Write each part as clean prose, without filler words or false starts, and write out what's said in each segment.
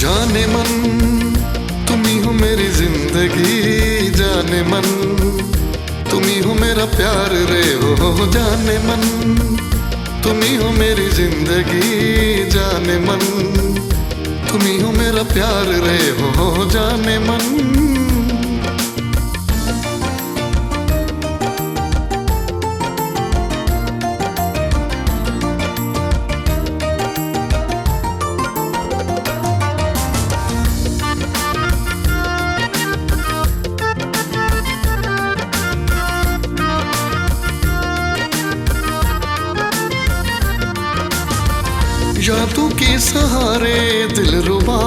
जाने मन तुम ही हो मेरी जिंदगी, जाने मन तुम ही हो मेरा प्यार रे हो। जाने मन तुम ही हो मेरी जिंदगी, जाने मन तुम ही हो मेरा प्यार रे हो। जाने मन यादों के सहारे दिलरुबा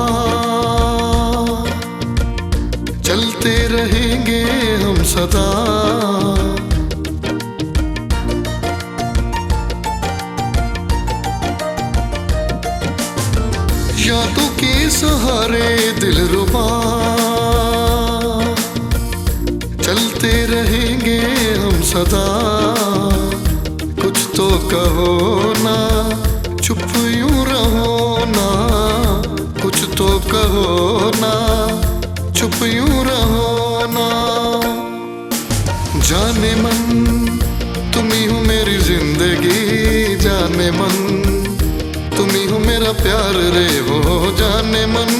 चलते रहेंगे हम सदा। यादों के सहारे दिलरुबा चलते रहेंगे हम सदा। कुछ तो कहो ना, चुप यूं रहो ना, कुछ तो कहो ना, चुप यूं रहो ना। जाने मन तुम ही हो मेरी जिंदगी, जाने मन तुम ही हो मेरा प्यार रे हो। जाने मन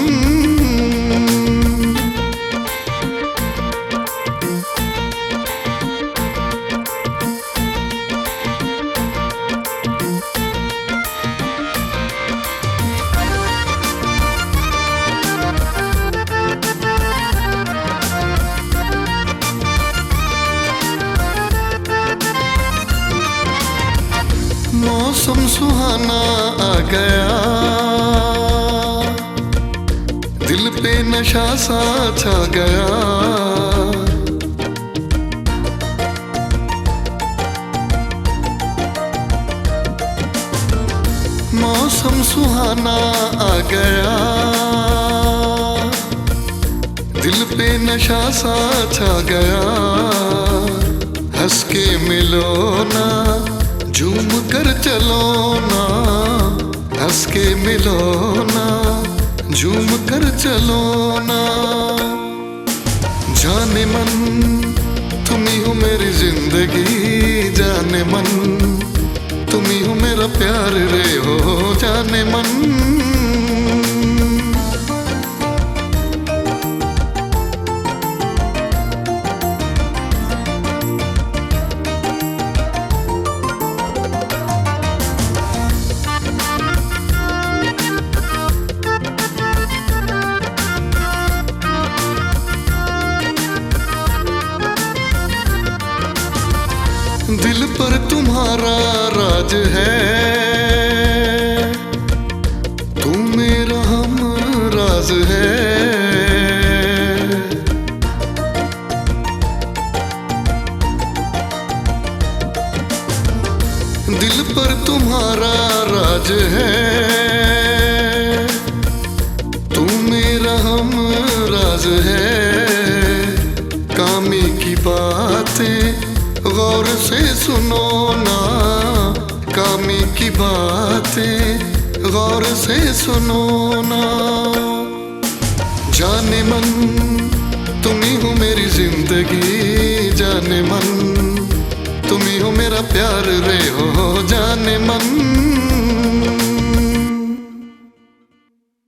मौसम सुहाना आ गया, दिल पे नशा सा छा गया। मौसम सुहाना आ गया, दिल पे नशा सा छा गया। हंस के मिलो ना, झूम कर चलो ना, हंस के मिलो ना, झूम कर चलो ना। जाने मन तुम ही हो मेरी जिंदगी, जाने मन तुम ही हो मेरा प्यार रे हो। जाने मन दिल पर तुम्हारा राज है, तुम मेरा हम राज है। दिल पर तुम्हारा राज है, तुम मेरा हम राज है। कामी की बातें गौर से सुनो ना, कामी की बातें गौर से सुनो ना। जाने मन तुम ही हो मेरी जिंदगी, जाने मन तुम ही हो मेरा प्यार रे